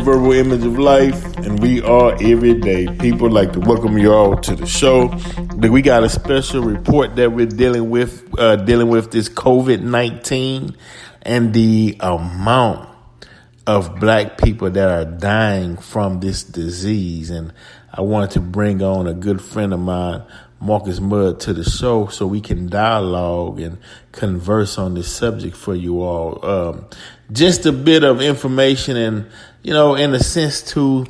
Verbal Image of Life, and we are everyday people. I'd like to welcome you all to the show. We got a special report that we're dealing with this COVID-19 and the amount of black people that are dying from this disease. And I wanted to bring on a good friend of mine, Marcus Mudd, to the show so we can dialogue and converse on this subject for you all. Just a bit of information and, in a sense to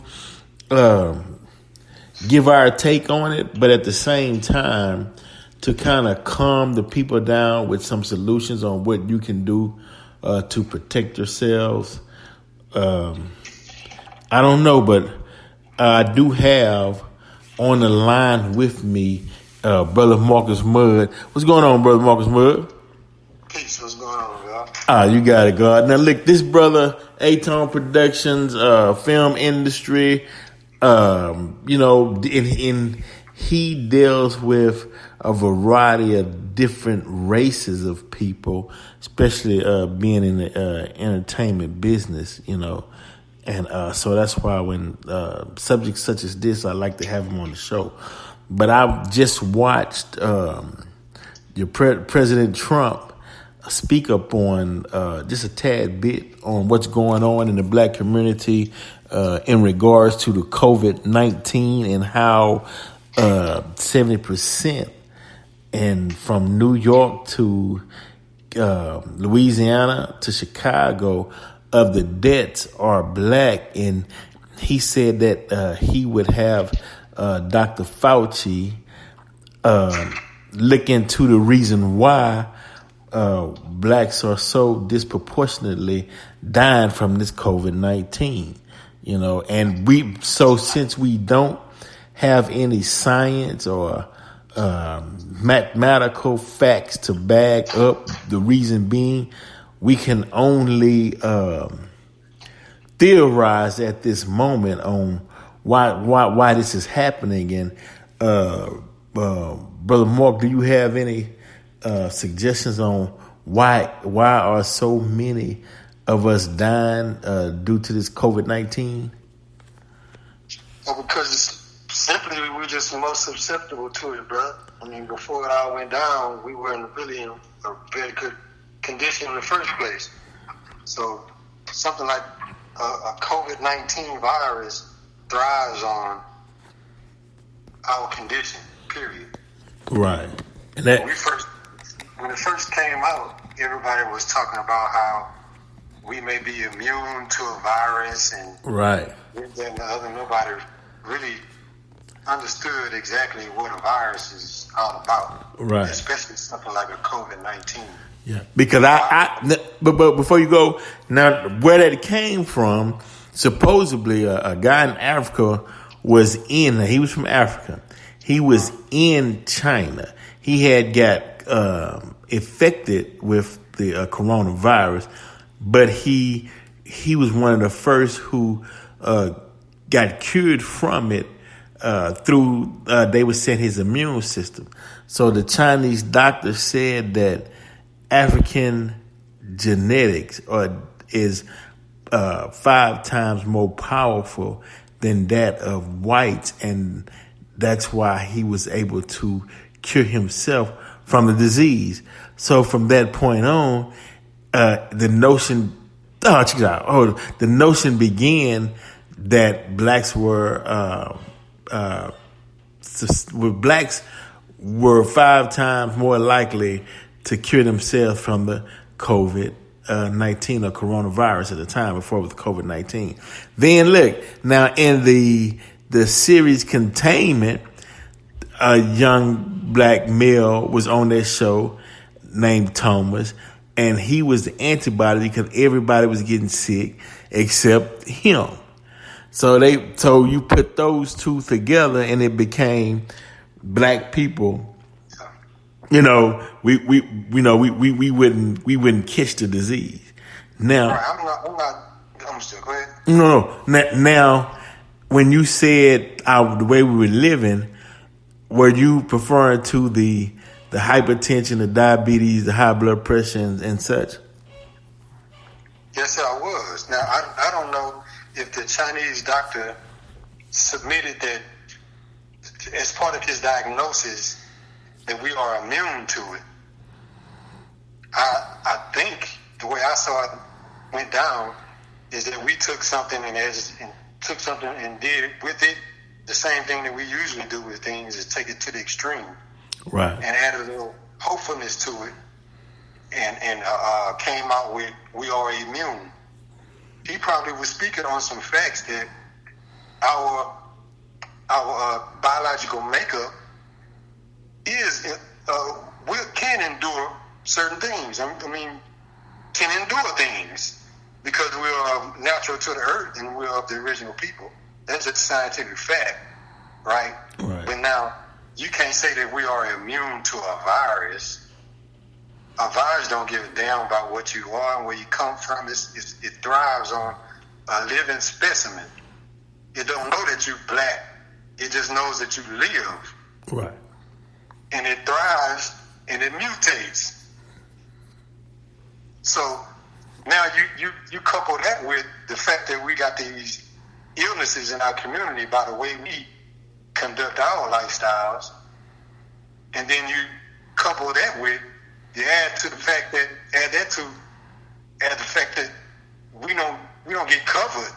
give our take on it, but at the same time to kind of calm the people down with some solutions on what you can do to protect yourselves. I don't know, but I do have on the line with me Brother Marcus Mudd. What's going on, Brother Marcus Mudd? Peace. What's going on, God? You got it, God. Now, look, this brother, A-Tone Productions, film industry, he deals with a variety of different races of people, especially being in the entertainment business, And so that's why when subjects such as this, I like to have him on the show. But I've just watched your President Trump speak up on just a tad bit on what's going on in the black community in regards to the COVID-19 and how 70% and from New York to Louisiana to Chicago of the deaths are black. And he said that he would have Dr. Fauci look into the reason why blacks are so disproportionately dying from this COVID-19, and since we don't have any science or mathematical facts to back up the reason being, we can only theorize at this moment on why this is happening. And Brother Mark, do you have any suggestions on why are so many of us dying due to this COVID-19? Well, because we're just most susceptible to it, bro. I mean, before it all went down, we weren't really in a very good condition in the first place. So something like a COVID-19 virus thrives on our condition, period. Right. And when it first came out, everybody was talking about how we may be immune to a virus, and right. Then the other, nobody really understood exactly what a virus is all about. Right. Especially something like a COVID-19. Yeah. Because but before you go, now where that came from, supposedly a guy in Africa he was from Africa. He was in China. He had got affected with the coronavirus, but he was one of the first who got cured from it through they would set his immune system. So the Chinese doctor said that African genetics is 5 times more powerful than that of whites, and that's why he was able to cure himself from the disease. So from that point on, the notion began that blacks were 5 times more likely to cure themselves from the COVID-19 or coronavirus at the time before it was COVID-19. Then look, now in the series Containment, a young black male was on that show named Thomas, and he was the antibody because everybody was getting sick except him. So you put those two together, and it became black people. We wouldn't catch the disease. Now, I'm still go ahead. No. Now, when you said the way we were living, were you referring to the hypertension, the diabetes, the high blood pressure, and such? Yes, I was. Now, I don't know if the Chinese doctor submitted that as part of his diagnosis that we are immune to it, I think the way I saw it went down is that we took something and did with it the same thing that we usually do with things, is take it to the extreme, right? And add a little hopefulness to it, and came out with we are immune. He probably was speaking on some facts that our biological makeup is we can endure certain things. I mean, can endure things because we are natural to the earth and we're of the original people. That's a scientific fact, right? But now you can't say that we are immune to a virus. A virus don't give a damn about what you are and where you come from. It thrives on a living specimen. It don't know that you're black. It just knows that you live. Right. And it thrives and it mutates. So now you couple that with the fact that we got these illnesses in our community by the way we conduct our lifestyles, and then you couple that with, you add the fact that we don't get covered.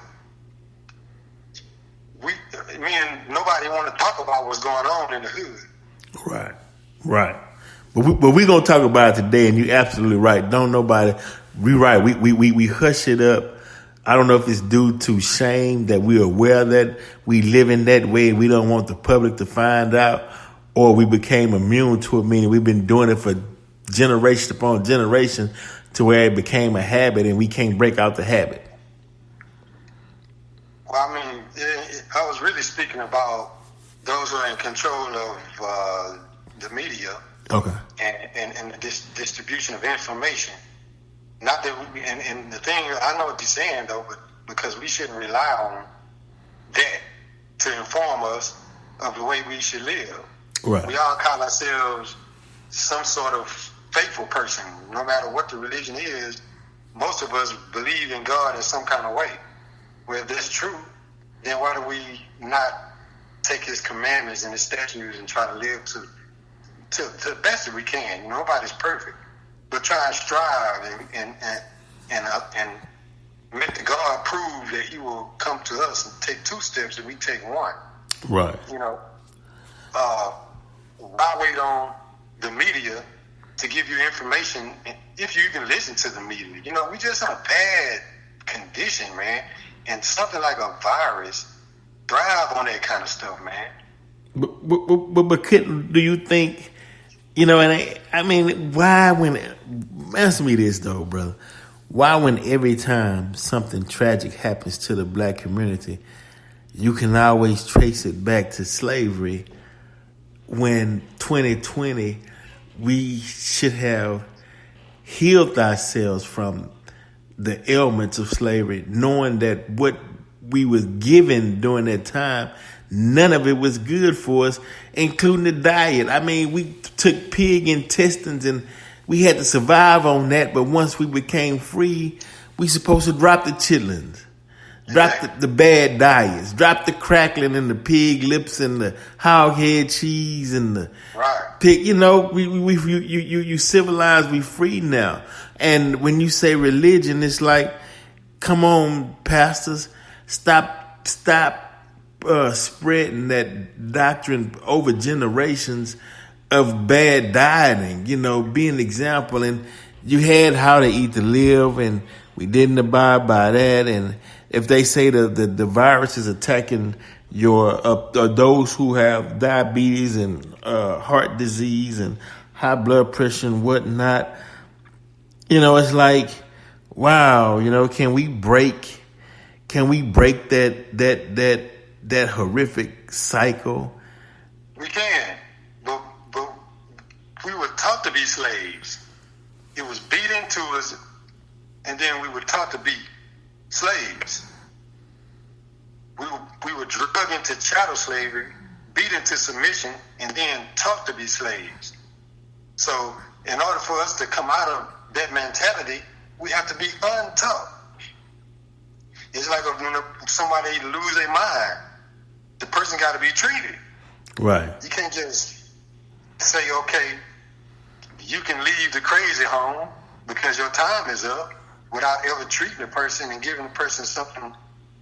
Nobody want to talk about what's going on in the hood. Right. But we gonna talk about it today, and you're absolutely right. Don't nobody. We hush it up. I don't know if it's due to shame that we're aware that we live in that way. We don't want the public to find out, or we became immune to it, meaning we've been doing it for generation upon generation to where it became a habit and we can't break out the habit. Well, I mean, I was really speaking about those who are in control of the media, okay, and the distribution of information. Not that and the thing, I know what you're saying though, but because we shouldn't rely on that to inform us of the way we should live. Right. We all call ourselves some sort of faithful person, no matter what the religion is. Most of us believe in God in some kind of way. Well, if that's true, then why do we not take His commandments and His statutes and try to live to the best that we can? Nobody's perfect, but try and strive and make the God prove that He will come to us and take two steps and we take one. Right. Why wait on the media to give you information if you even listen to the media? We just in a bad condition, man. And something like a virus thrive on that kind of stuff, man. But do you think, why answer me this though, brother. Why when every time something tragic happens to the black community, you can always trace it back to slavery, when 2020 we should have healed ourselves from the ailments of slavery, knowing that what we was given during that time, none of it was good for us, including the diet. I mean, we took pig intestines and we had to survive on that, but once we became free, we supposed to drop the chitlins. Drop the bad diets. Drop the crackling and the pig lips and the hog head cheese and the pig. You civilized. We free now. And when you say religion, it's like, come on, pastors, stop spreading that doctrine over generations of bad dieting. Be an example. And you had How to Eat to Live, and we didn't abide by that. And if they say the virus is attacking those who have diabetes and heart disease and high blood pressure and whatnot, it's like, wow, can we break that horrific cycle? We can, but we were taught to be slaves. It was beat into us, and then we were taught to be slaves. We were drugged into chattel slavery, beat into submission, and then taught to be slaves. So in order for us to come out of that mentality, we have to be untaught. It's like when somebody lose their mind, the person got to be treated. Right. You can't just say, okay, you can leave the crazy home because your time is up without ever treating the person and giving the person something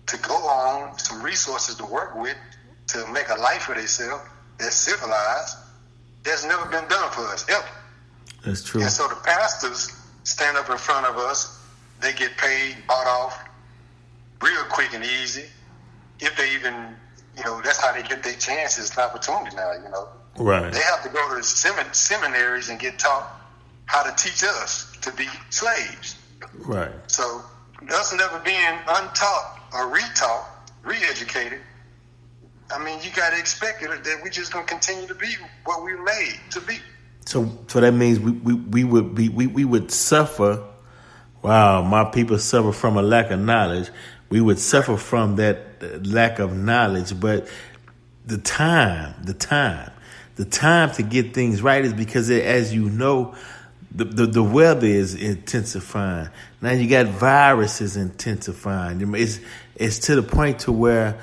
to go on, some resources to work with to make a life for themselves that's civilized. That's never been done for us, ever. That's true. And so the pastors stand up in front of us. They get paid, bought off real quick and easy. If they even, that's how they get their chances and opportunity now, Right. They have to go to seminaries and get taught how to teach us to be slaves. Right. So us never being untaught or retaught, re-educated, I mean, you got to expect it that we just going to continue to be what we're made to be. So that means we would suffer. Wow, my people suffer from a lack of knowledge. We would suffer from that lack of knowledge, but the time to get things right is because, as you know, the weather is intensifying. Now you got viruses intensifying. It's to the point to where,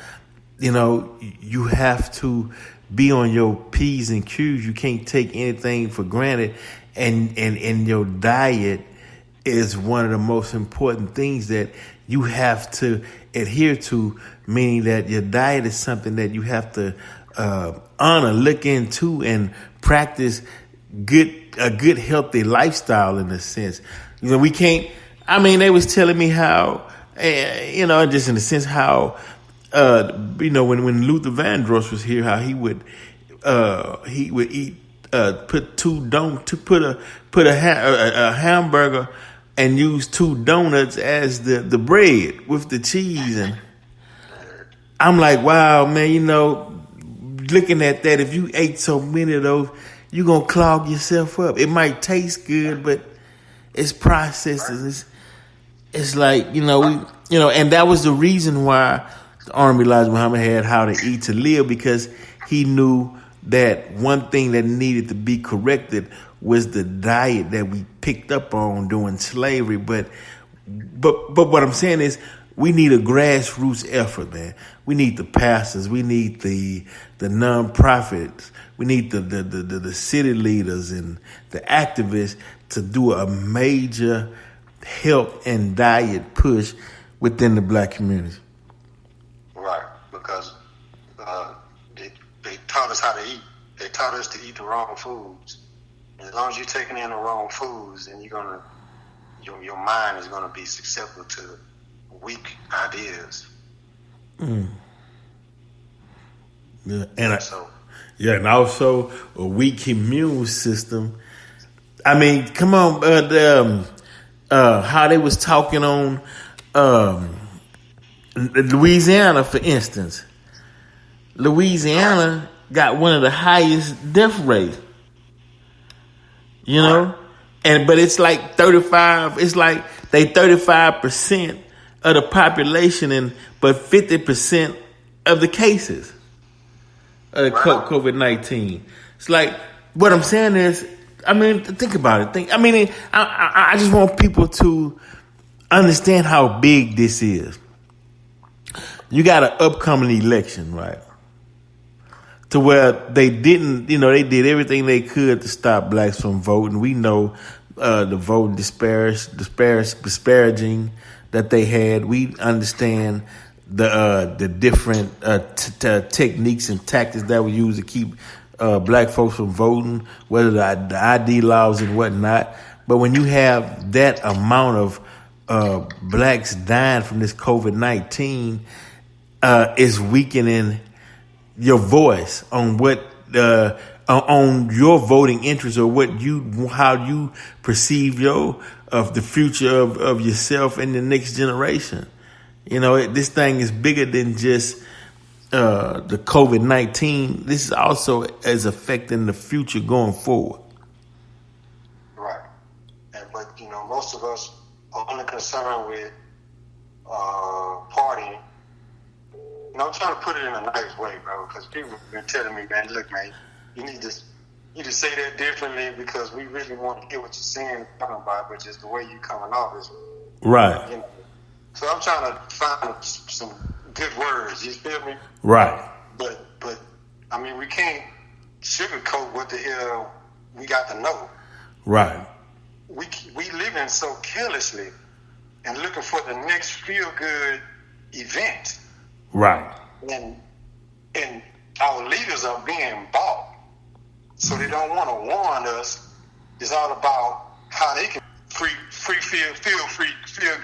you have to be on your P's and Q's. You can't take anything for granted, and your diet is one of the most important things that you have to adhere to, meaning that your diet is something that you have to honor, look into, and practice a good healthy lifestyle in a sense. We can't. I mean, they was telling me how, just in a sense how, when Luther Vandross was here, how he would eat put a hamburger and use 2 donuts as the bread with the cheese. And I'm like, wow, man, looking at that, if you ate so many of those, you're going to clog yourself up. It might taste good, but it's processed. It's like, and that was the reason why the Honorable Elijah Muhammad had How to Eat to Live, because he knew that one thing that needed to be corrected was the diet that we picked up on during slavery. But what I'm saying is, we need a grassroots effort, man. We need the pastors. We need the nonprofits. We need the city leaders and the activists to do a major health and diet push within the black community. Right, because they taught us how to eat. They taught us to eat the wrong foods. As long as you're taking in the wrong foods, then your mind is gonna be susceptible to weak ideas. Yeah, and also a weak immune system. I mean, come on, how they was talking on Louisiana, for instance. Louisiana got one of the highest death rates. But it's like 35. It's like they 35% of the population, but 50% of the cases of COVID-19. It's like, what I'm saying is, I mean, think about it. I just want people to understand how big this is. You got an upcoming election, right? To where they didn't, they did everything they could to stop blacks from voting. We know the voting disparaging that they had. We understand the different techniques and tactics that were used to keep black folks from voting, whether the ID laws and whatnot. But when you have that amount of blacks dying from this COVID-19, it's weakening your voice on what on your voting interest, or how you perceive the future of yourself and the next generation. This thing is bigger than just the COVID-19. This is also is affecting the future going forward. Right, but most of us are only concerned with partying. I'm trying to put it in a nice way, bro, because people have been telling me, man, look, man, you need to say that differently, because we really want to hear what you're saying, talking about, but just the way you coming off is right. So I'm trying to find some good words. You feel me? Right. But I mean, we can't sugarcoat what the hell we got to know. Right. We living so carelessly and looking for the next feel good event. Right. And our leaders are being bought, so they don't want to warn us. It's all about how they can feel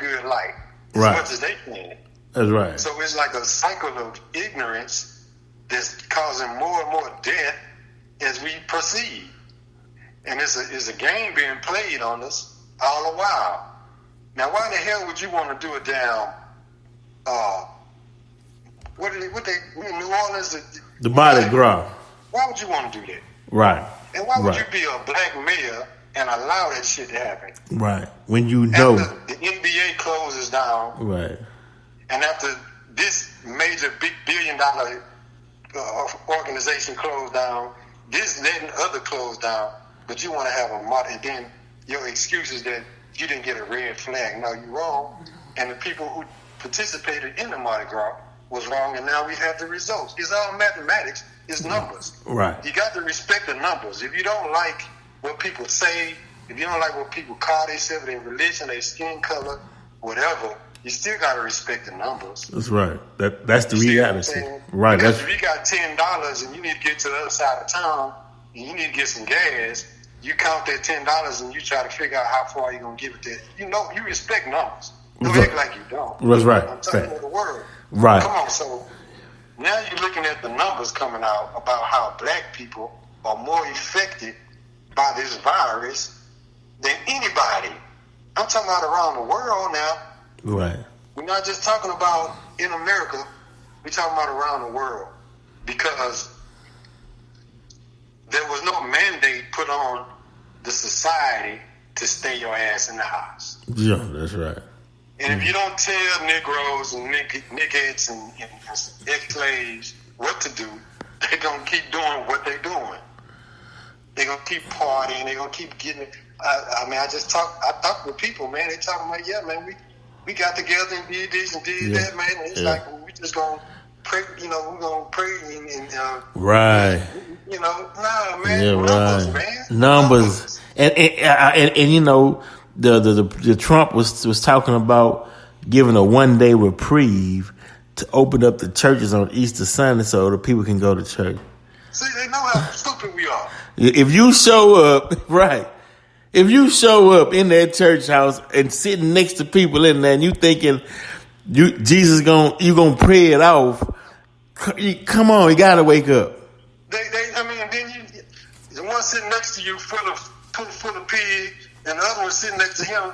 good life as much as they can. That's right. So it's like a cycle of ignorance that's causing more and more death as we proceed. And it's a game being played on us all the while. Now, why the hell would you want to do a damn what they in New Orleans? The Mardi Gras. Why would you want to do that? Right. And why would you be a black mayor and allow that shit to happen? Right. When you know after the NBA closes down. Right. And after this major big $billion organization closed down, this, that, and other closed down, but you want to have a Mardi, and then your excuse is that you didn't get a red flag. No, you're wrong. And the people who participated in the Mardi Gras was wrong, and now we have the results. It's all mathematics. It's numbers. Right. You got to respect the numbers. If you don't like what people say, if you don't like what people call themselves, their religion, their skin color, whatever, you still got to respect the numbers. That's right. That's the reality. Right. Because if you got $10 and you need to get to the other side of town and you need to get some gas, you count that $10 and you try to figure out how far you're going to give it there. You know, you respect numbers. Don't act like you don't. That's right. I'm talking about the word. Right. Come on, so now you're looking at the numbers coming out about how black people are more affected by this virus than anybody. I'm talking about around the world now. Right. We're not just talking about in America. We're talking about around the world because there was no mandate put on the society to stay your ass in the house. Yeah, that's right. And if you don't tell Negroes and niggas and ex-slaves what to do, they're going to keep doing what they're doing. They're going to keep partying. They're going to keep getting it. I talk with people, man. They talking about, yeah, man, we got together and did this and did that, man. And it's like, well, we just going to pray, we're going to pray and right. Nah, man. Yeah, Numbers, right. man. Numbers. And the Trump was talking about giving a 1-day reprieve to open up the churches on Easter Sunday so the people can go to church. See, they know how stupid we are. If you show up, right. If you show up in that church house and sitting next to people in there and you thinking Jesus you gonna pray it off, come on, you gotta wake up. Then the one sitting next to you full of pig, and the other one sitting next to him,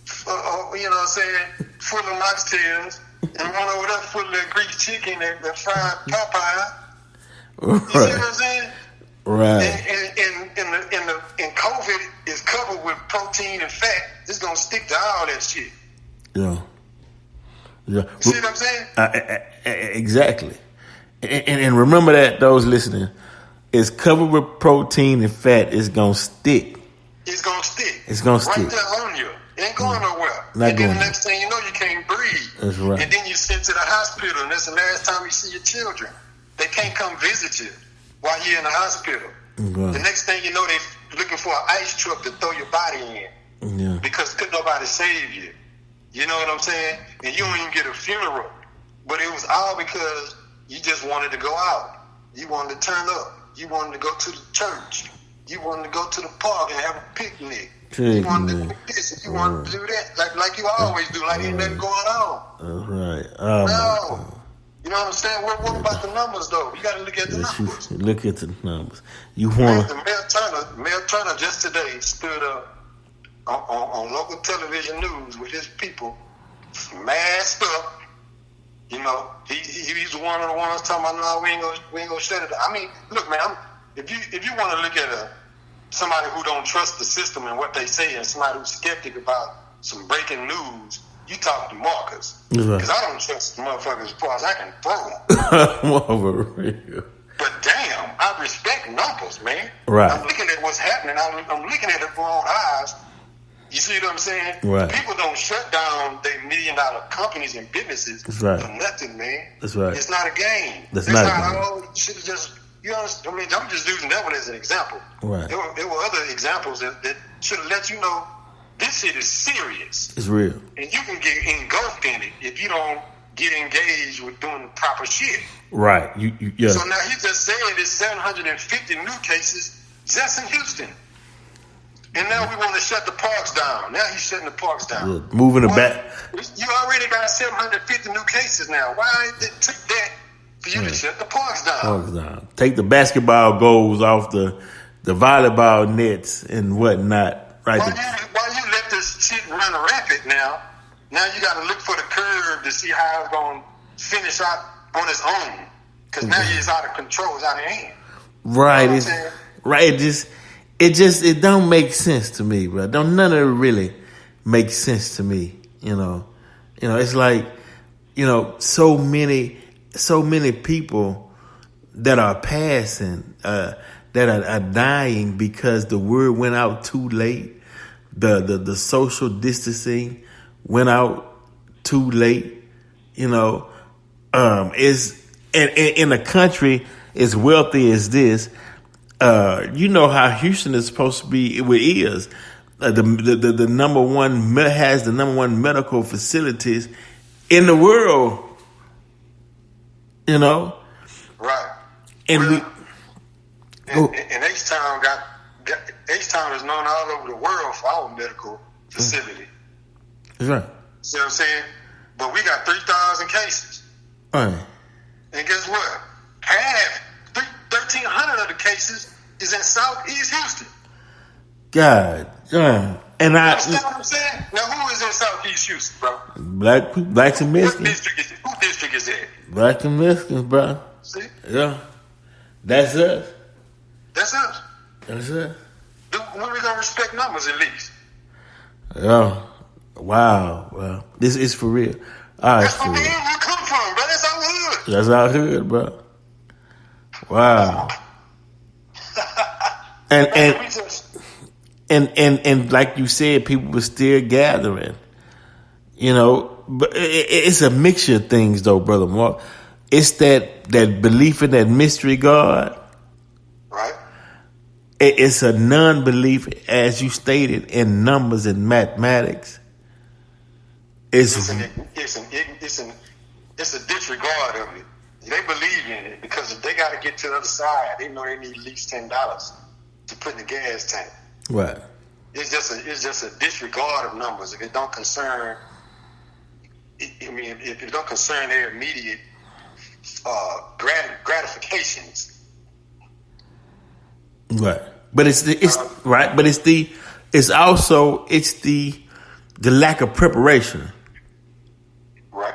full of oxtails, and one over there full of that Greek chicken, that fried Popeye. Right. You see what I'm saying? Right. And COVID is covered with protein and fat. It's gonna stick to all that shit. Yeah. You see what I'm saying? Exactly. And remember that those listening, it's covered with protein and fat. It's gonna stick. It's gonna stick. It's gonna stick. Right there on you. It ain't going nowhere. Not and going then the next thing you know, you can't breathe. That's right. And then you sent to the hospital, and that's the last time you see your children. They can't come visit you while you're in the hospital. Right. The next thing you know, they're looking for an ice truck to throw your body in. Yeah. Because could nobody save you. You know what I'm saying? And you don't even get a funeral. But it was all because you just wanted to go out. You wanted to turn up. You wanted to go to the church. You wanted to go to the park and have a picnic. You wanted to do this. You wanted to do that. Like you always do. Like ain't nothing going on. That's right. Oh, no. You know what I'm saying? What about the numbers, though? You got to look at the numbers. Look at the numbers. You want to... Mayor Turner just today stood up on local television news with his people masked up. You know, he's one of the ones talking about, no, we ain't gonna shut it down. I mean, look, man, if you want to look at somebody who don't trust the system and what they say, and somebody who's skeptic about some breaking news, you talk to Marcus. Because I don't trust the motherfuckers as far as I can throw them. Over real. But damn, I respect numbers, man. Right. I'm looking at what's happening. I'm looking at it with my own eyes. You see what I'm saying? Right. People don't shut down their $1 million companies and businesses for nothing, man. That's right. It's not a game. That's not a game. Oh, you should have just, you know, I mean, I'm just using that one as an example. Right. There were other examples that should have let you know this shit is serious. It's real. And you can get engulfed in it if you don't get engaged with doing the proper shit. Right. Yeah. So now he just said there's 750 new cases just in Houston. And now we want to shut the parks down. Now he's shutting the parks down. Yeah. Moving it back. You already got 750 new cases now. Why did it take that for you to shut the parks down? Take the basketball goals off the volleyball nets and whatnot. Right. While you let this shit run rampant now you got to look for the curve to see how it's going to finish out on its own. Because now it's out of control. It's out of hand. Right. You know It don't make sense to me, bro. None of it really makes sense to me. You know, it's like, so many people that are passing, that are dying because the word went out too late. The social distancing went out too late. Is in a country as wealthy as this. You know how Houston is supposed to be. It is the number one has the number one medical facilities in the world. Right. And and H-Town H-Town is known all over the world for our medical facility. That's right. See what I'm saying? But we got 3,000 cases. Right. And guess what? 1,300 of the cases is in Southeast Houston. God. And you understand what I'm saying? Now, who is in Southeast Houston, bro? Blacks and Mexicans. Who district is that? Blacks and Mexicans, bro. See? Yeah. That's us. That's us. That's us. When we gonna respect numbers at least? Yeah. Wow. Well, this is for real. That's where we come from, bro. That's our hood. That's our hood, bro. Wow. And like you said, people were still gathering. But it's a mixture of things, though, Brother Mark. It's that belief in that mystery God. Right. It's a non-belief, as you stated, in numbers and mathematics. It's a disregard of it. They believe in it because if they got to get to the other side, they know they need at least $10 to put in the gas tank. Right. It's just a disregard of numbers. If it don't concern, if it don't concern their immediate gratifications. Right. But it's also the lack of preparation. Right.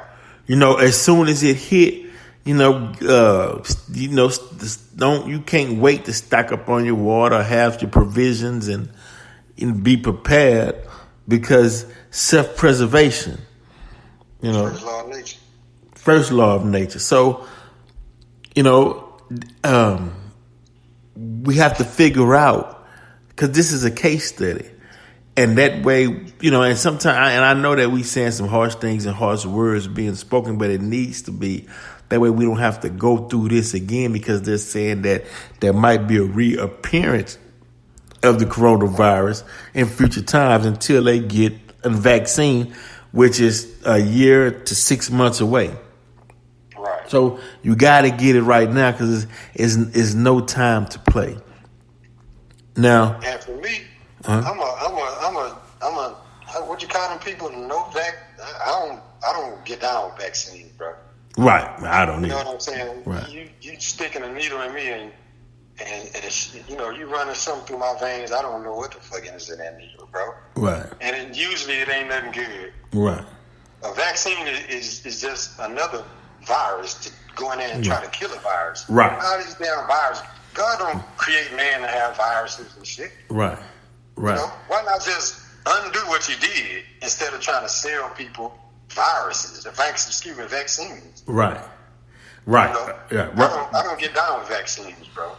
As soon as it hit, you can't wait to stock up on your water, have your provisions, and be prepared because self-preservation. First law of nature. First law of nature. So, we have to figure out, because this is a case study. And that way, and sometimes, and I know that we saying some harsh things and harsh words being spoken, but it needs to be. That way we don't have to go through this again, because they're saying that there might be a reappearance of the coronavirus in future times until they get a vaccine, which is a year to 6 months away. Right. So you got to get it right now, because it's no time to play. Now, and for me, I'm a what you call them people? I don't get down with vaccines, bro. Right. I don't either. You know what I'm saying? Right. You sticking a needle in me and you running something through my veins. I don't know what the fuck is in that needle, bro. Right. And usually it ain't nothing good. Right. A vaccine is just another virus to go in there and try to kill a virus. Right. All these damn viruses. God don't create man to have viruses and shit. Right. Right. Why not just undo what you did instead of trying to sell people vaccines? Right. Right. Yeah. I don't get down with vaccines, bro.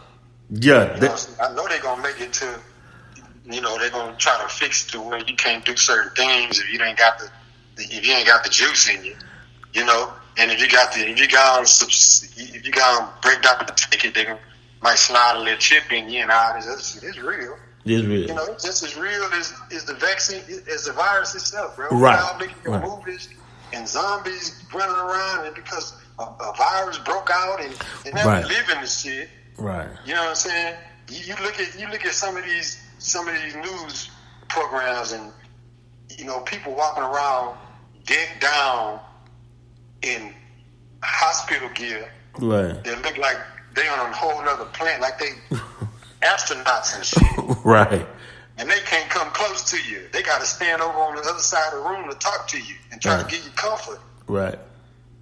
Yeah. I know they're gonna make it to they're gonna try to fix it to where you can't do certain things if you ain't got the juice in you, And if you got break down the ticket, they might slide a little chip in you and all this. It's real. It's real. It's just as real as the vaccine, as the virus itself, bro. Right. All making movies and zombies running around, and because a virus broke out and they're not living this shit. Right. You know what I'm saying? You look at some of these news programs, and people walking around decked down in hospital gear. Right. They look like they on a whole other planet, like they astronauts and shit. Right. And they can't come close to you. They got to stand over on the other side of the room to talk to you and try to give you comfort. Right.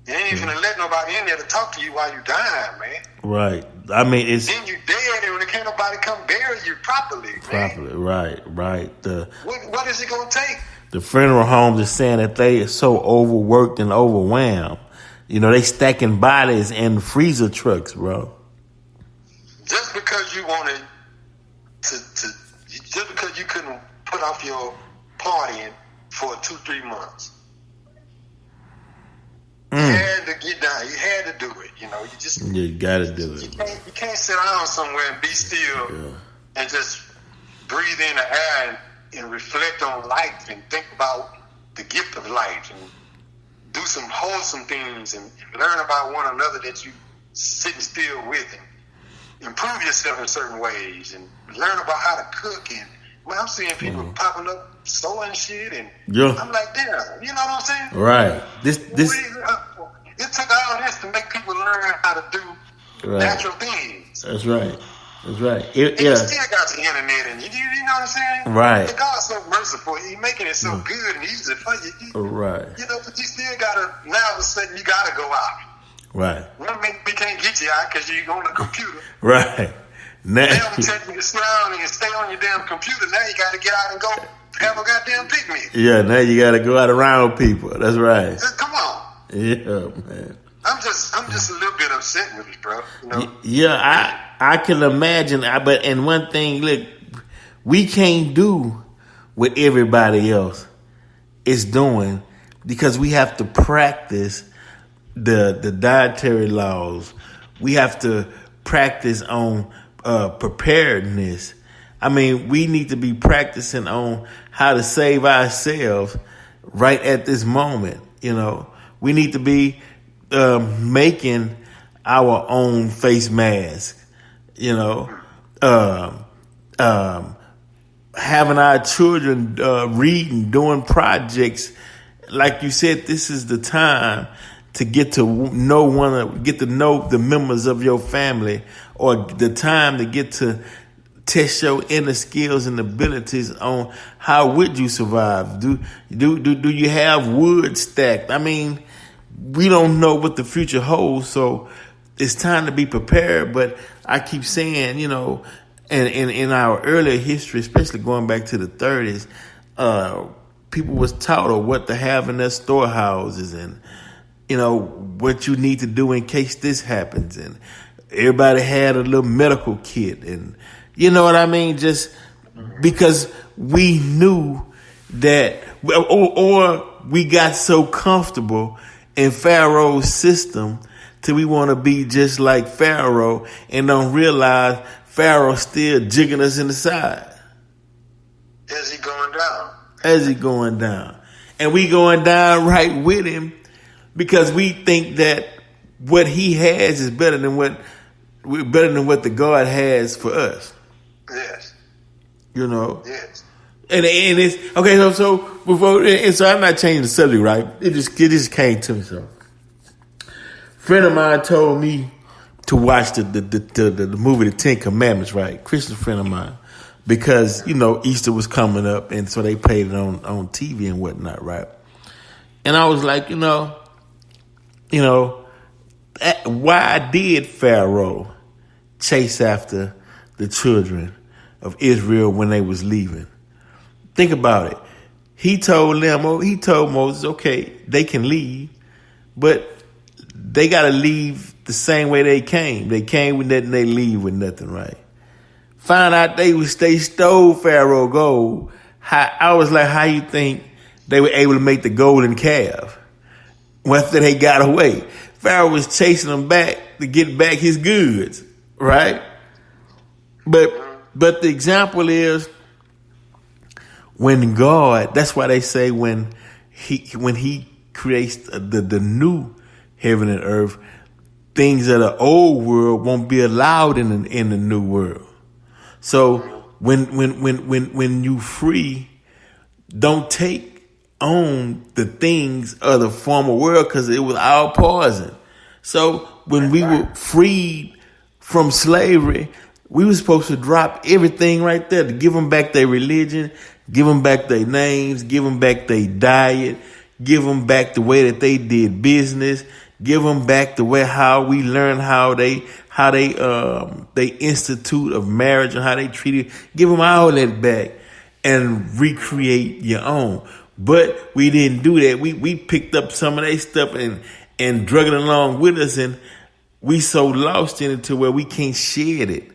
You ain't finna let nobody in there to talk to you while you dying, man. Right. I mean, it's... Then you dead and can't nobody come bury you properly, man. Right. What is it going to take? The funeral homes is saying that they are so overworked and overwhelmed. They stacking bodies in freezer trucks, bro. Just because you wanted just because you couldn't put off your partying for 2-3 months. You had to get down. You had to do it. You got to do it. You can't sit down somewhere and be still and just breathe in the air and reflect on life and think about the gift of life and do some wholesome things and learn about one another that you sitting still with and improve yourself in certain ways and learn about how to cook. And I'm seeing people popping up sewing shit, and I'm like, damn, you know what I'm saying? Right. This it took all this to make people learn how to do natural things. That's right. And you still got the internet, and you know what I'm saying? Right. But God's so merciful; He's making it so good and easy for you. Right. But you still gotta. Now all of a sudden, you gotta go out. Right. We can't get you out because you're on the computer. Right. Now, they don't tell you to sit down and stay on your damn computer. Now you got to get out and go have a goddamn picnic. Yeah, now you got to go out around with people. That's right. Come on. Yeah, man. I'm just a little bit upset with it, bro. Yeah, I can imagine. And one thing, look, we can't do what everybody else is doing because we have to practice the dietary laws. We have to practice on preparedness. I mean, we need to be practicing on how to save ourselves right at this moment. We need to be making our own face mask. Having our children reading, doing projects. Like you said, this is the time to get to know the members of your family, or the time to get to test your inner skills and abilities on how would you survive. Do you have wood stacked? I mean, we don't know what the future holds, so it's time to be prepared. But I keep saying, and in our earlier history, especially going back to the 30s, people was taught of what to have in their storehouses and what you need to do in case this happens, and everybody had a little medical kit, and you know what I mean? Just because we knew that, or we got so comfortable in Pharaoh's system till we want to be just like Pharaoh and don't realize Pharaoh's still jigging us in the side. As he going down. And we going down right with him because we think that what he has is better than what the God has for us. Yes. Yes. And it's okay. So before, and so I'm not changing the subject, right? It just came to me. So, friend of mine told me to watch the movie The 10 Commandments, right? Christian friend of mine, because Easter was coming up, and so they played it on TV and whatnot, right? And I was like, why did Pharaoh chase after the children of Israel when they was leaving? Think about it. He told Moses, okay, they can leave, but they got to leave the same way they came. They came with nothing, they leave with nothing, right? found out they stole Pharaoh gold. I was like, how you think they were able to make the golden calf after they got away? Pharaoh was chasing them back to get back his goods, right? But the example is when God. That's why they say when he creates the new heaven and earth, things of the old world won't be allowed in the new world. So when you free, don't take on the things of the former world because it was all poison. So when we were freed from slavery, we were supposed to drop everything right there to give them back their religion, give them back their names, give them back their diet, give them back the way that they did business, give them back the way how we learn how they institute of marriage and how they treat it. Give them all that back and recreate your own. But we didn't do that. We picked up some of their stuff and drug it along with us, and we so lost in it to where we can't shed it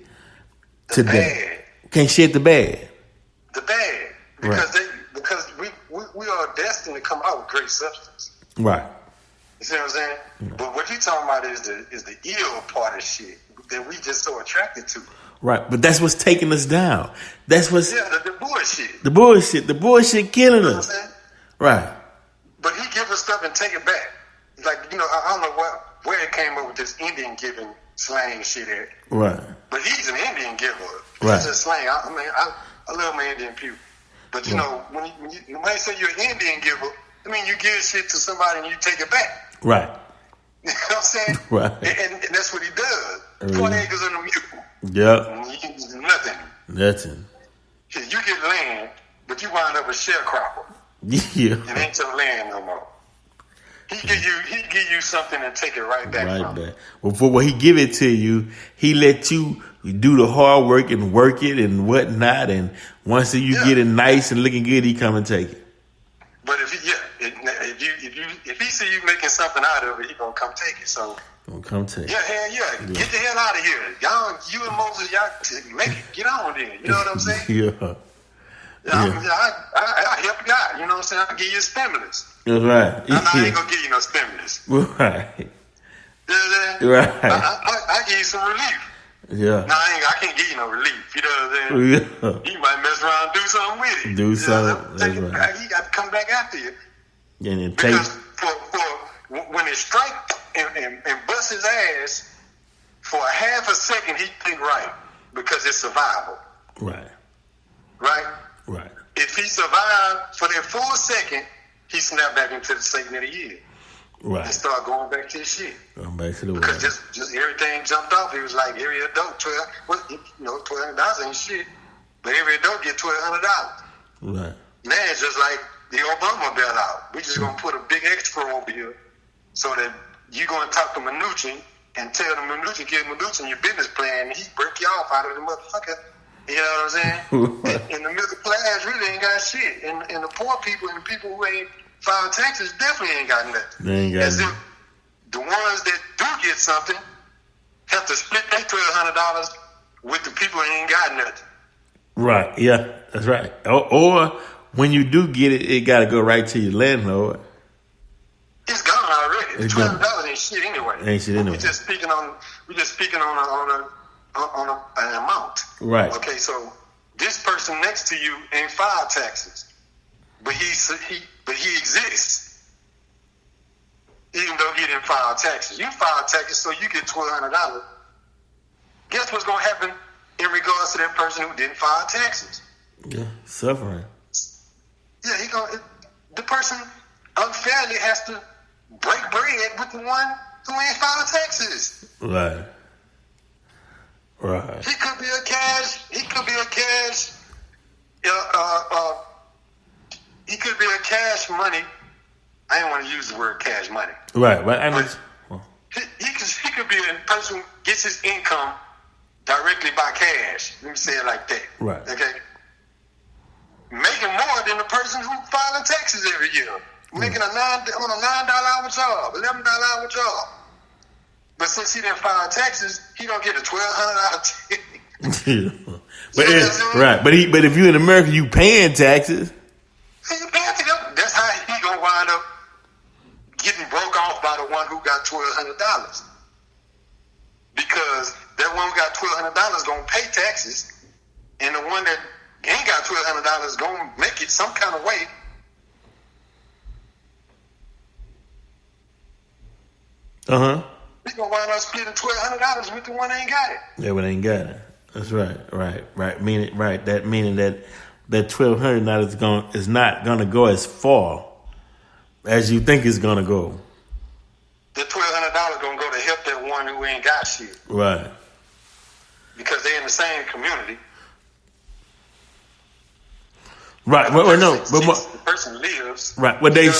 today. Can't shed the bad. The bad. Because we are destined to come out with great substance. Right. You see what I'm saying? Mm-hmm. But what you're talking about is the ill part of shit that we just so attracted to. Right, but that's what's taking us down. That's what's the bullshit. The bullshit killing us. Right. But he give us stuff and take it back. Like, I don't know where it came up with this Indian giving slang shit at. Right. But he's an Indian giver. Right. He's a slang. I love my Indian people. But when they say you're an Indian giver, I mean you give shit to somebody and you take it back. Right. You know what I'm saying? Right. And that's what he does. 20 acres on a mule. Yep. You can do nothing. Nothing. You get land, but you wind up a sharecropper. Yeah. It ain't your land no more. He give you something and take it right back from you. Well, for what he give it to you, he let you do the hard work and work it and whatnot. And once you get it nice and looking good, he come and take it. But if he see you making something out of it, he gonna come take it. So come take it. Yeah, hell yeah. Get the hell out of here. Y'all, you and Moses, y'all make it. Get on then. You know what I'm saying? Yeah. I help you out. You know what I'm saying? I'll give you a stimulus. That's right. I ain't gonna give you no stimulus. Right. Right. I give you some relief. Yeah. No, I can't give you no relief. You know what I'm saying? Yeah. You might mess around and do something with it. Do something. That's right. He got to come back after you. And then because when it strike and bust his ass for a half a second, he think right because it's survival. Right. Right? Right. If he survived for that full second, he snapped back into the Satan of the year. Right. And start going back to his shit. Going back to the world. Because just everything jumped off. He was like, every adult, $1,200 ain't shit. But every adult get $1,200. Right. Now it's just like the Obama bailout. We just gonna put a big extra over here so that you gonna talk to Mnuchin and tell the Mnuchin, give Mnuchin your business plan, and he break you off out of the motherfucker. You know what I'm saying? And the middle class really ain't got shit. And the poor people and the people who ain't filed taxes definitely ain't got nothing. They ain't got As if the ones that do get something have to split their $1,200 with the people who ain't got nothing. Right. Yeah, that's right. Or when you do get it, it got to go right to your landlord. It's gone already. $1,200 ain't shit anyway. Ain't shit anyway. We're just speaking on an amount. Right. Okay, so this person next to you ain't filed taxes, but he exists, even though he didn't file taxes. You filed taxes, so you get $1,200. Guess what's gonna happen in regards to that person who didn't file taxes? Yeah, suffering. Yeah, the person unfairly has to break bread with the one who ain't filed taxes. Right. Right. He could be a cash. He could be a money. I didn't want to use the word cash money. Right. But he could be a person who gets his income directly by cash. Let me say it like that. Right. Okay. Making more than the person who filing taxes every year. Making on a $9 hour job, $11 hour job. But since he didn't file taxes, he don't get a $1,200 check. But You know what I'm saying? right, but if you're in America, you paying taxes. That's how he gonna wind up getting broke off by the one who got $1,200, because that one who got $1,200 gonna pay taxes, and the one that ain't got $1,200 gonna make it some kind of way. He gonna wind up splitting $1,200 with the one that ain't got it. Yeah, but ain't got it. That's right. Meaning that $1,200 is not gonna go as far as you think it's gonna go. The $1,200 gonna go to help that one who ain't got shit. Right. Because they're in the same community. Right. Well, the person lives. Right. Well, they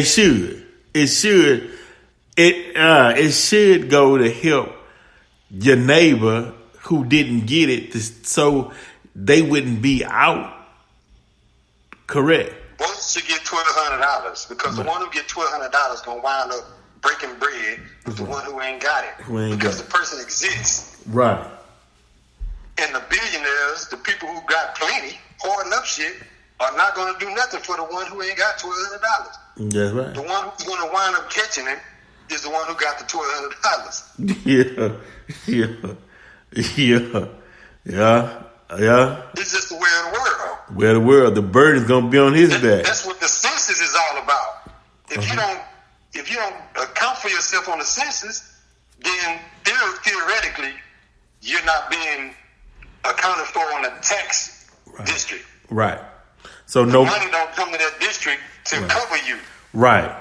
should. It should go to help your neighbor who didn't get it, so they wouldn't be out. Correct. Both should get $1,200, because the one who get $1,200 gonna wind up breaking bread with the one who ain't got it, because the person exists. Right. And the billionaires, the people who got plenty, hoarding up shit, are not gonna do nothing for the one who ain't got $1,200. That's right. The one who's gonna wind up catching him is the one who got the $1,200. Yeah. It's just the way of the world. Where the world, the burden's gonna be on his back. That's what the census is all about. If you don't account for yourself on the census, then theoretically you're not being accounted for on the tax district. Right. So the money don't come to that district to cover you. Right.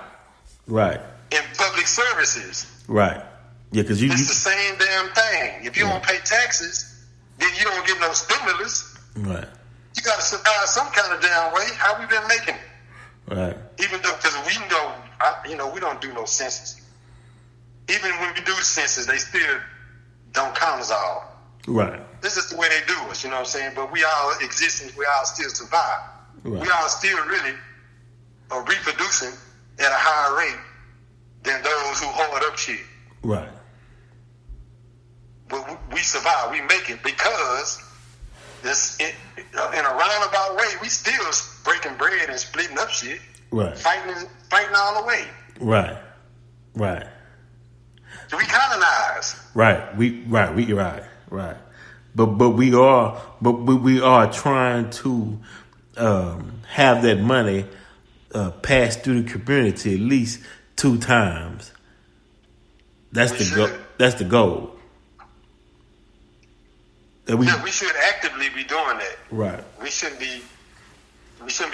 In public services. Right. Yeah, because it's the same damn thing. If you don't pay taxes, then you don't get no stimulus. Right. You got to survive some kind of damn way. How we been making it? Right. Even though, because we know, we don't do no census. Even when we do census, they still don't count us all. Right. This is the way they do us, you know what I'm saying? But we all exist, we all still survive. Right. We all still really are reproducing at a higher rate than those who hoard up shit. Right. But we survive. We make it because in a roundabout way, we still breaking bread and splitting up shit. Right. Fighting all the way. Right. So we colonize. Right. Right. But we are trying to have that money pass through the community at least 2 times. That's the goal. We should actively be doing that. Right. We shouldn't be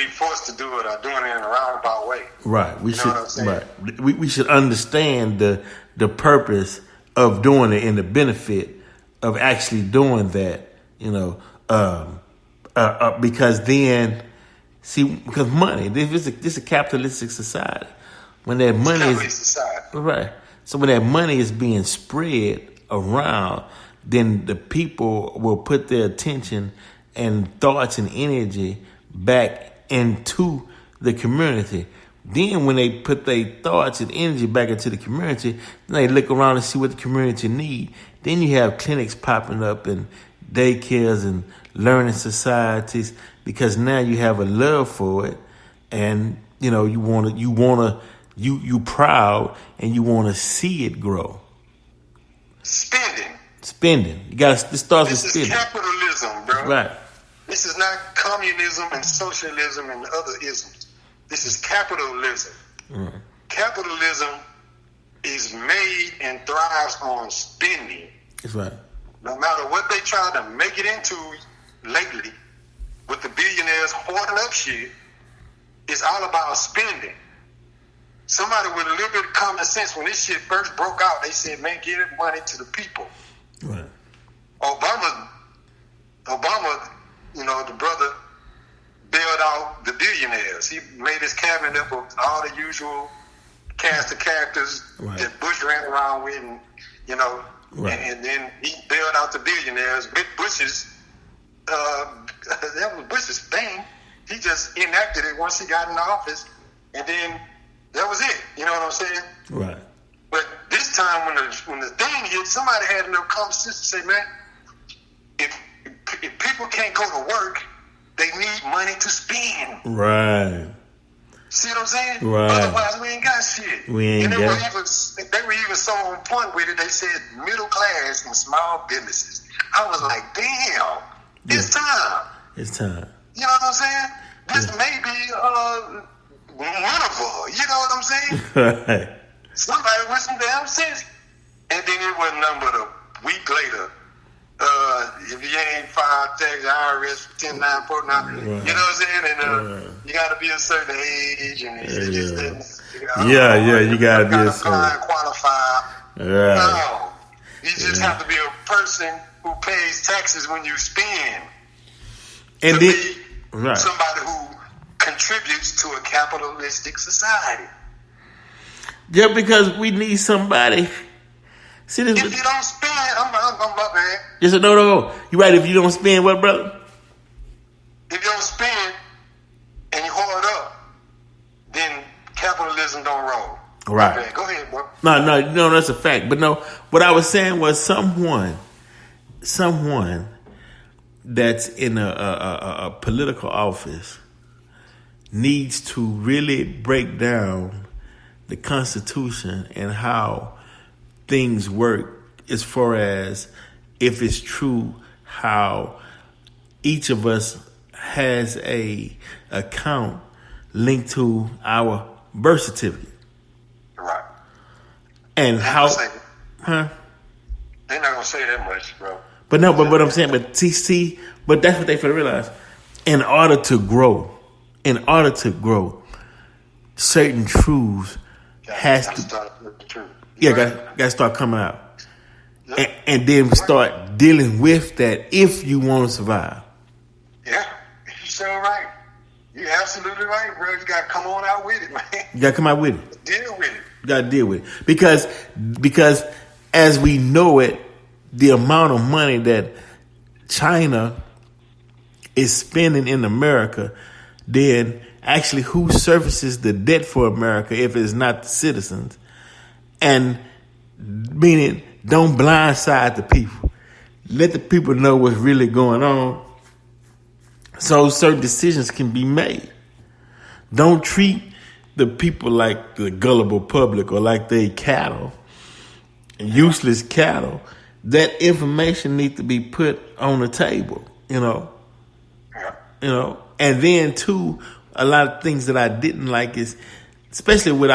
forced to do it or doing it in a roundabout way. Right. You know what I'm saying? Right. We should understand the purpose of doing it and the benefit of actually doing that. Because then, because money. This is a capitalistic society. When that money right. So when that money is being spread around, then the people will put their attention and thoughts and energy back into the community. Then when they put their thoughts and energy back into the community, then they look around and see what the community need. Then you have clinics popping up and daycares and learning societies, because now you have a love for it, and you proud and you want to see it grow. Spending. You got to start with spending. This is capitalism, bro. Right. This is not communism and socialism and other isms. This is capitalism. Mm. Capitalism is made and thrives on spending. That's right. No matter what they try to make it into lately, with the billionaires hoarding up shit, it's all about spending. Somebody with a little bit of common sense, when this shit first broke out, they said, man, give that money to the people. Right. Obama, the brother bailed out the billionaires. He made his cabinet up of all the usual cast of characters that Bush ran around with, and and then he bailed out the billionaires. That was Bush's thing. He just enacted it once he got in office, and then that was it. You know what I'm saying? Right. But this time, when the thing hit, somebody had enough common sense to say, man, if people people can't go to work, they need money to spend. Right. See what I'm saying? Right. Otherwise, we ain't got shit. We ain't and they got were even so on point with it. They said middle class and small businesses. I was like, damn, it's time. It's time. You know what I'm saying? This may be winnable. You know what I'm saying? Right. Somebody with some damn sense. And then it wasn't nothing but a week later. If you ain't filed tax, IRS 1049, right. You know what I'm saying? And you got to be a certain age, and you got to be a certain qualify. Right. No, you just have to be a person who pays taxes when you spend. And to then be somebody who contributes to a capitalistic society. Yeah, because we need somebody. See this? If you don't spend, I'm up, man. Yes, no. You right. If you don't spend, what, brother? If you don't spend and you hoard up, then capitalism don't roll. Right. Okay, go ahead, bro. No, that's a fact. But no, what I was saying was someone that's in a political office needs to really break down the Constitution and how things work, as far as if it's true how each of us has a account linked to our birth certificate. Right. And how they're not gonna say that much, bro. But no, but I'm saying, but see, but that's what they fail to realize. In order to grow, certain truths has to start with the truth. Got to start coming out. Yep. And then start dealing with that if you want to survive. Yeah, you're so right. You're absolutely right, bro. You got to come on out with it, man. You got to come out with it. Deal with it. You got to deal with it. Because as we know it, the amount of money that China is spending in America, then actually who services the debt for America if it's not the citizens? And meaning, don't blindside the people. Let the people know what's really going on so certain decisions can be made. Don't treat the people like the gullible public or like they cattle, useless cattle. That information needs to be put on the table, you know. And then too, a lot of things that I didn't like is, especially with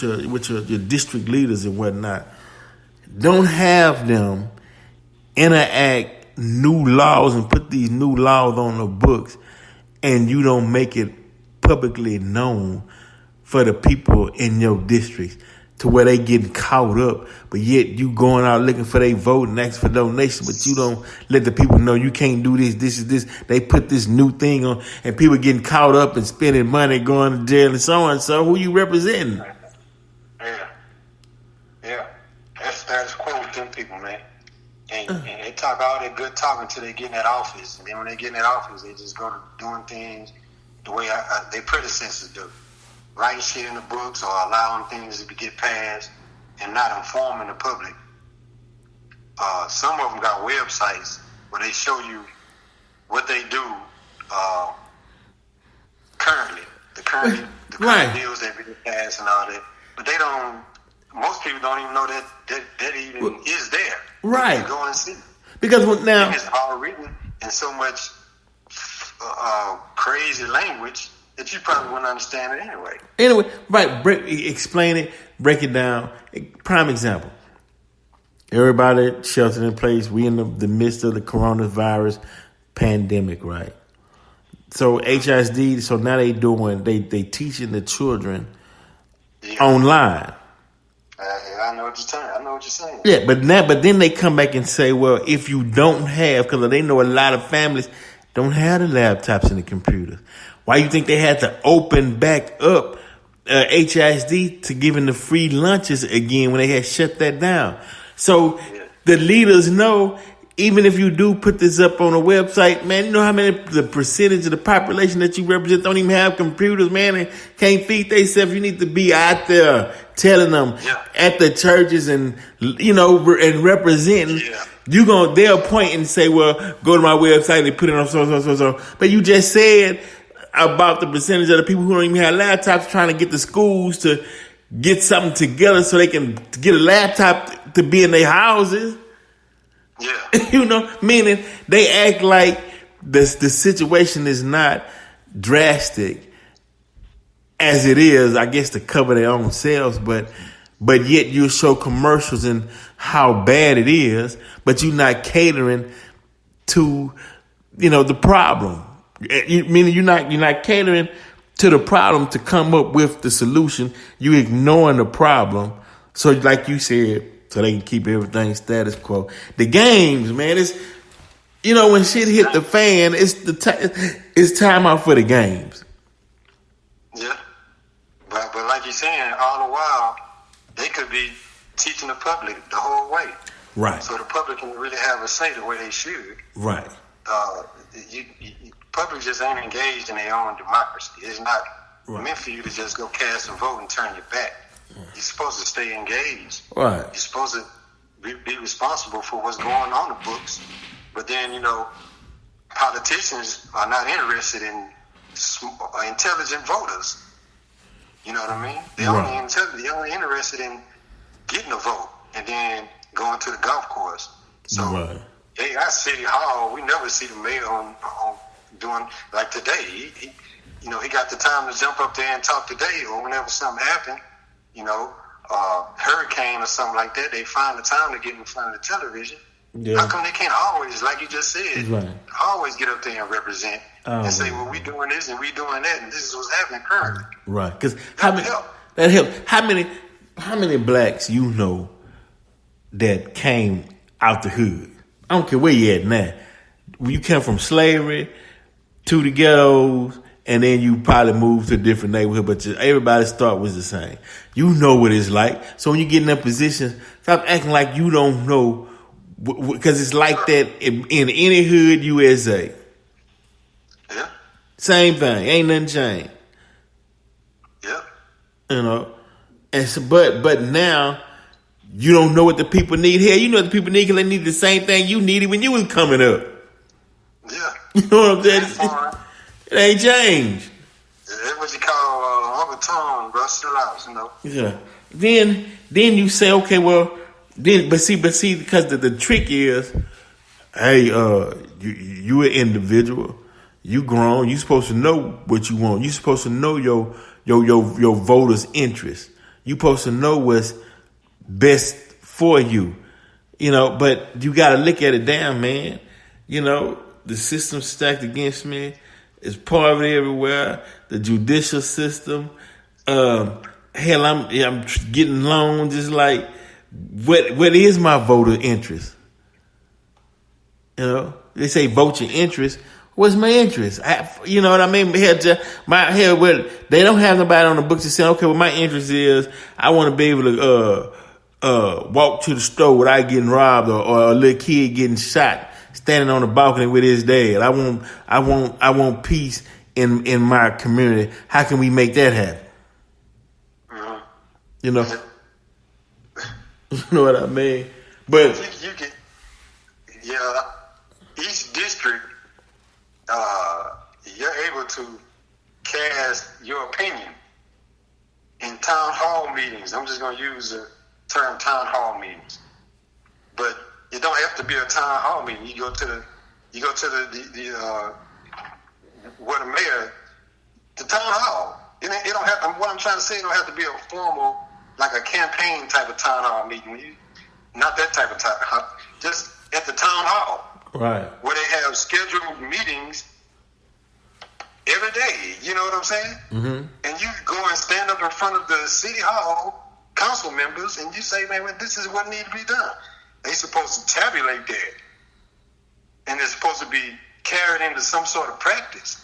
your district leaders and whatnot, don't have them enact new laws and put these new laws on the books, and you don't make it publicly known for the people in your districts to where they getting caught up, but yet you going out looking for their vote and asking for donations, but you don't let the people know you can't do this. This is this. They put this new thing on, and people getting caught up and spending money, going to jail and so on. So who you representing? Yeah. That's quote with them people, man. And they talk all that good talking until they get in that office, and then when they get in that office, they just go to doing things the way their predecessors do. Writing shit in the books or allowing things to get passed and not informing the public. Some of them got websites where they show you what they do currently. The current deals that we passed and all that. But they don't. Most people don't even know that even is there. Right. You go and see. Because now it's all written in so much crazy language that you probably wouldn't understand it anyway. Anyway, right, explain it, break it down. Prime example. Everybody sheltered in place. We in the midst of the coronavirus pandemic, right? So HSD, so now they teaching the children online. I know what you're saying. Yeah, but then they come back and say, well, if you don't have, because they know a lot of families don't have the laptops and the computers. Why you think they had to open back up HISD to giving the free lunches again when they had shut that down? So the leaders know even if you do put this up on a website, man, you know how many the percentage of the population that you represent don't even have computers, man, and can't feed themselves. You need to be out there telling them at the churches and and representing. Yeah. They'll point and say, well, go to my website and put it on so. But you just said about the percentage of the people who don't even have laptops trying to get the schools to get something together so they can get a laptop to be in their houses. Yeah. Meaning they act like the situation is not drastic as it is, I guess, to cover their own selves, but yet you show commercials and how bad it is, but you're not catering to, the problem. Meaning you're not catering to the problem to come up with the solution. You ignoring the problem. So like you said, so they can keep everything status quo. The games, man, it's when shit hit the fan, it's time out for the games. Yeah, but like you're saying, all the while they could be teaching the public the whole way. Right. So the public can really have a say the way they should. Right. Public just ain't engaged in their own democracy. It's not meant for you to just go cast a vote and turn your back. You're supposed to stay engaged. Right. You're supposed to be responsible for what's going on in the books. But then, politicians are not interested in intelligent voters. You know what I mean? They're only interested in getting a vote and then going to the golf course. So, hey, at City Hall, we never see the mayor on doing like today. He got the time to jump up there and talk today, or whenever something happened. Hurricane or something like that, they find the time to get in front of the television. Yeah. How come they can't always, like you just said, always get up there and represent and say, well, we doing this and we doing that, and this is what's happening currently. Right. Because that helps. How many blacks that came out the hood? I don't care where you at now. You came from slavery to the ghettos, and then you probably moved to a different neighborhood, but everybody's start was the same. You know what it's like. So when you get in that position, stop acting like you don't know, because it's like that in any hood USA. Yeah. Same thing. Ain't nothing changed. Yeah. And so, but now you don't know what the people need here. You know what the people need because they need the same thing you needed when you was coming up. Yeah. You know what I'm saying? It ain't changed. That's what you call Uncle Tom, bro. Still out, Yeah. Then you say, okay, well, but see, because the trick is, hey, you an individual, you grown, you supposed to know what you want. You supposed to know your voters' interest. You supposed to know what's best for you, But you got to look at it down, man. The system's stacked against me. It's poverty everywhere. The judicial system. Hell, I'm getting loans. It's like, what is my voter interest? They say vote your interest. What's my interest? You know what I mean? They don't have nobody on the books to say, okay, well, my interest is I want to be able to walk to the store without getting robbed or a little kid getting shot standing on the balcony with his dad. I want peace in my community. How can we make that happen? You know what I mean? But you can, each district, you're able to cast your opinion in town hall meetings. I'm just going to use the term town hall meetings, but it don't have to be a town hall meeting. You go to the where the mayor, the town hall. It don't have. What I'm trying to say, it don't have to be a formal, like a campaign type of town hall meeting. Not that type of town. Just at the town hall. Right. Where they have scheduled meetings every day. You know what I'm saying? Mm-hmm. And you go and stand up in front of the city hall council members and you say, man, this is what needs to be done. They're supposed to tabulate that. And it's supposed to be carried into some sort of practice.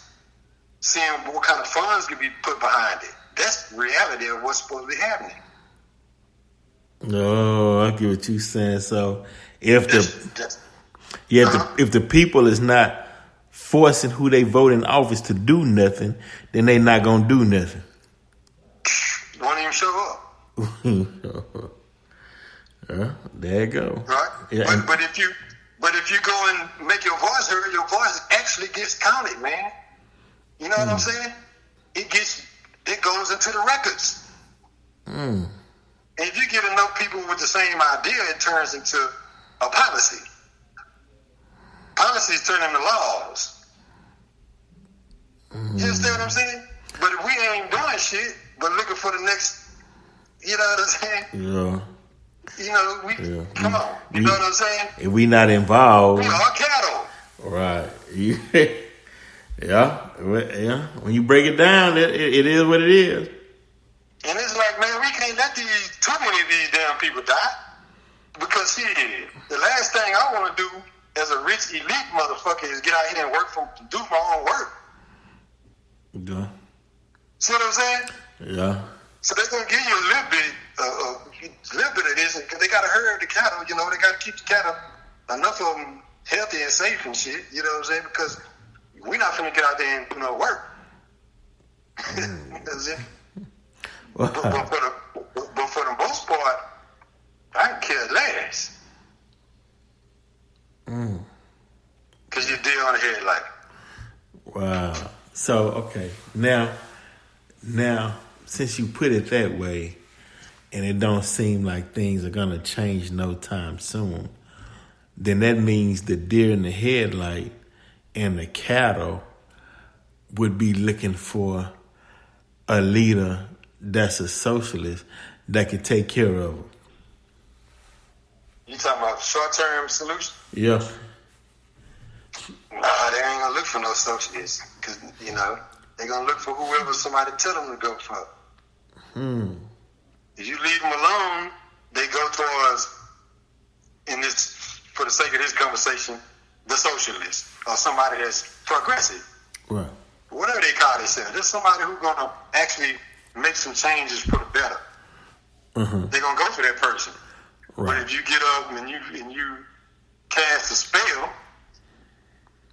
Seeing what kind of funds can be put behind it. That's the reality of what's supposed to be happening. No, I get what you're saying. So if Yeah, if the people is not forcing who they vote in office to do nothing, then they not gonna do nothing. Won't even show up. There you go. Right? Yeah, But if you go and make your voice heard, your voice actually gets counted, man. You know what I'm saying? It goes into the records. And if you get enough people with the same idea, it turns into a policy. Policies turn into laws. You understand what I'm saying? But if we ain't doing shit, but looking for the next, you know what I'm saying? Yeah. You know, come on. You know what I'm saying? If we not involved. We are cattle. Right. Yeah. When you break it down, it is what it is. And it's like, man, we can't let too many of these damn people die. Because the last thing I want to do as a rich elite motherfucker is get out here and do my own work. Yeah. See what I'm saying? Yeah. So they're gonna give you a little bit of this, because they gotta herd the cattle. You know, they gotta keep the cattle, enough of them healthy and safe and shit. You know what I'm saying? Because we're not finna get out there and do no work. That's it. But for the most part, I can care less. Because you're dead on the head like. Wow. So, okay. Now, since you put it that way, and it don't seem like things are going to change no time soon, then that means the deer in the headlight and the cattle would be looking for a leader that's a socialist that can take care of them. You talking about short-term solution? Yeah. Nah, they ain't gonna look for no socialists, because you know they're gonna look for whoever somebody tell them to go for. If you leave them alone, they go towards, for the sake of this conversation, the socialist or somebody that's progressive. Right. Whatever they call themselves, there's somebody who's gonna actually make some changes for the better. They're gonna go for that person. Right. But if you get up and you cast a spell,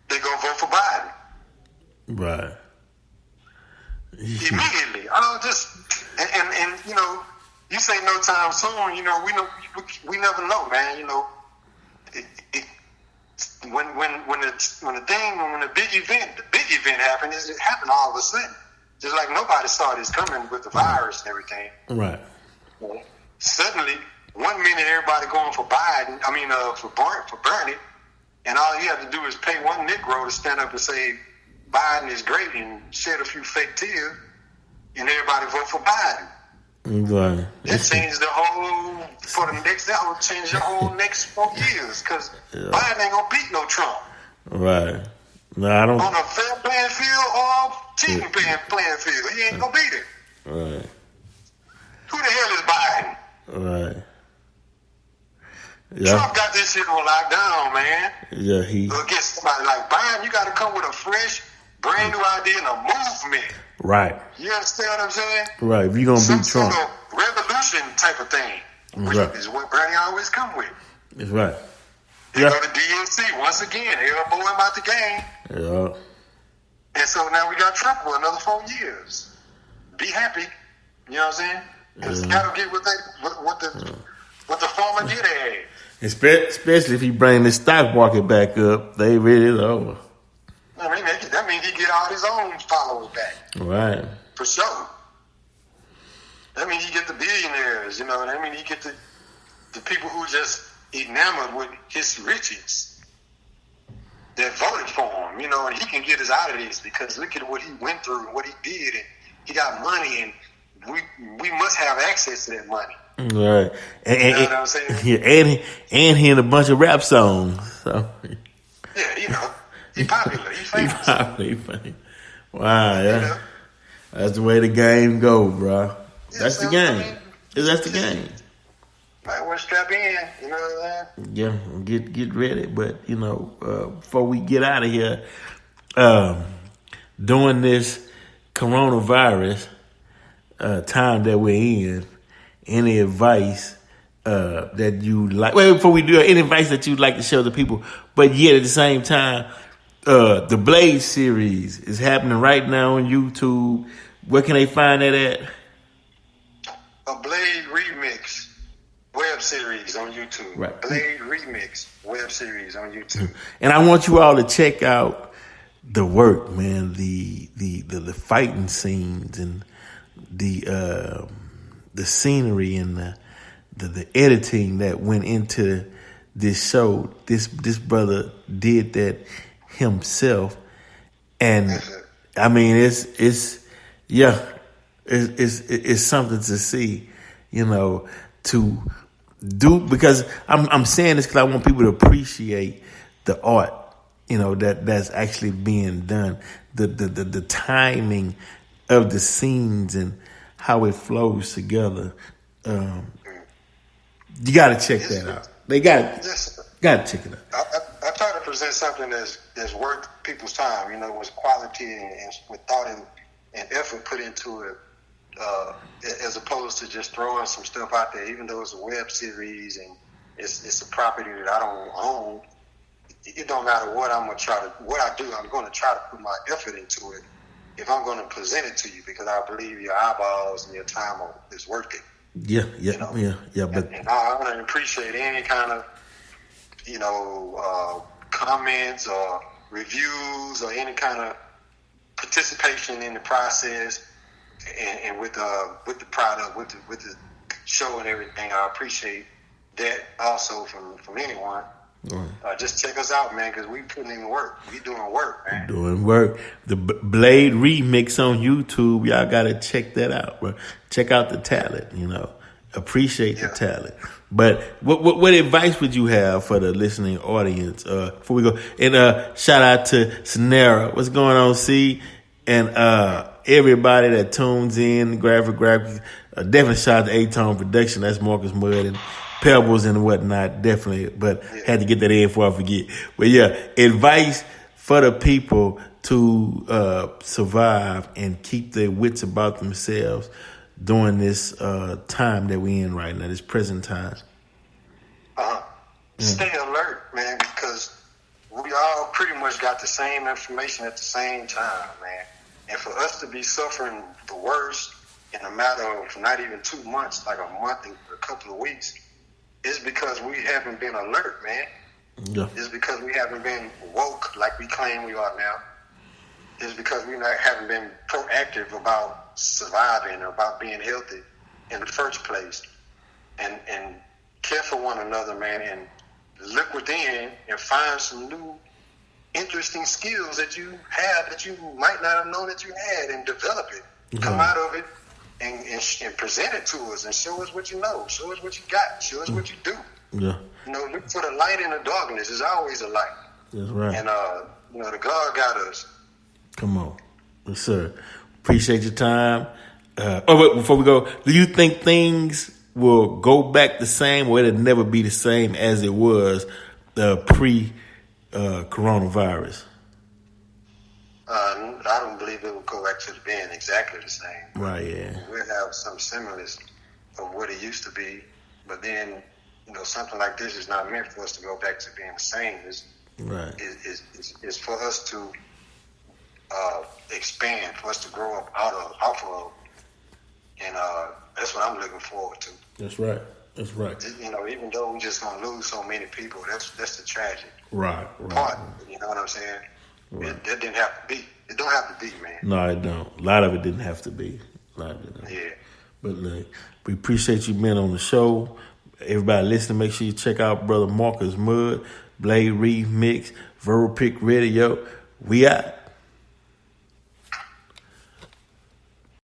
they gonna vote for Biden. Right. Immediately. I don't just and you know, you say no time soon. You know, we never know, man. You know, when the big event happened, it happened all of a sudden. Just like nobody saw this coming with the virus and everything. Right. Suddenly, 1 minute everybody going for Biden. I mean, for Bernie, and all you have to do is pay one Negro to stand up and say Biden is great and shed a few fake tears, and everybody vote for Biden. Right. That changed the whole change the whole next 4 years, because Biden ain't gonna beat no Trump. Right. No, I don't. On a fair playing field or cheating playing field, he ain't gonna beat it. Right. Who the hell is Biden? Right. Yeah. Trump got this shit on lockdown, man. Yeah, Against somebody like Biden, you got to come with a fresh, brand new idea and a movement. Right. You understand what I'm saying? Right. If you're gonna beat Trump, sort of revolution type of thing, which is what Bernie always come with. That's right. They go to DNC once again. They elbow him out the game. Yeah. And so now we got Trump for another 4 years. Be happy. You know what I'm saying? Because cattle get what the farmer did at. Especially if he bring the stock market back up, they really over. I mean, that means he get all his own followers back. Right. For sure. That means he get the billionaires, you know. That means he get the people who just enamored with his riches that voted for him, you know, and he can get us out of this because look at what he went through and what he did, and he got money, and we must have access to that money. Right. And, you know what I'm saying? Yeah, and he in a bunch of rap songs. So. Yeah, you know. He popular. He famous. He famous. Wow, yeah. You know? That's the way the game go, bro. Yeah, that's the game. That's the game. Might want to strap in, you know what I'm saying? Yeah, get ready. But, you know, before we get out of here, during this coronavirus time that we're in, any advice that you like? Well, before we do any advice that you'd like to share with the people, but yet at the same time, the Blade series is happening right now on YouTube. Where can they find that at? A Blade Remix web series on YouTube. Right. Blade Remix web series on YouTube. And I want you all to check out the work, man. The fighting scenes and the scenery and the editing that went into this show. This brother did that himself, and I mean it's something to see, to do, because I'm saying this because I want people to appreciate the art, that's actually being done, the timing of the scenes and how it flows together. You got to check that out. They got to check it out. I try to present something that's worth people's time, with quality and with thought and effort put into it, as opposed to just throwing some stuff out there. Even though it's a web series and it's a property that I don't own, it don't matter what I do. I'm going to try to put my effort into it if I'm going to present it to you, because I believe your eyeballs and your time is worth it. Yeah. But and I want to appreciate any kind of, comments or reviews or any kind of participation in the process and with the product, with the show and everything. I appreciate that also from anyone. Right. Just check us out, man, because we putting in work. We doing work, man. Doing work. The Blade Remix on YouTube. Y'all got to check that out, bro. Check out the talent, Appreciate the talent. But what advice would you have for the listening audience before we go? And shout out to Sonera. What's going on, C? And everybody that tunes in, graphics. Definitely shout out to A-Tone Production. That's Marcus Mudd and Pebbles and whatnot. Definitely. But had to get that in before I forget. But advice for the people to survive and keep their wits about themselves during this time that we're in right now, this present time. Stay alert, man, because we all pretty much got the same information at the same time, man. And for us to be suffering the worst in a matter of not even 2 months, like a month and a couple of weeks, is because we haven't been alert, man. Yeah. It's because we haven't been woke like we claim we are now. It's because we haven't been proactive about surviving or about being healthy in the first place. And care for one another, man, and look within and find some new interesting skills that you have that you might not have known that you had, and develop it. Mm-hmm. Come out of it and present it to us and show us what you know. Show us what you got. Show us what you do. Yeah. Look for the light in the darkness. There's always a light. That's right. And, the God got us. Come on. Yes, sir. Appreciate your time. Wait, before we go, do you think things will go back the same, or it'll never be the same as it was pre-coronavirus? I don't believe it will go back to being exactly the same. Right, yeah. We'll have some semblance of what it used to be, but then, something like this is not meant for us to go back to being the same. It's for us to expand, for us to grow up off of, and that's what I'm looking forward to. That's right. Even though we're just gonna lose so many people, that's the tragic part. You know what I'm saying? Right. It didn't have to be. It don't have to be, man. No, it don't. A lot of it didn't have to be. Yeah. But look, we appreciate you being on the show. Everybody listening, make sure you check out Brother Marcus Mudd, Blade Remix, Verbal Pick Radio. We out.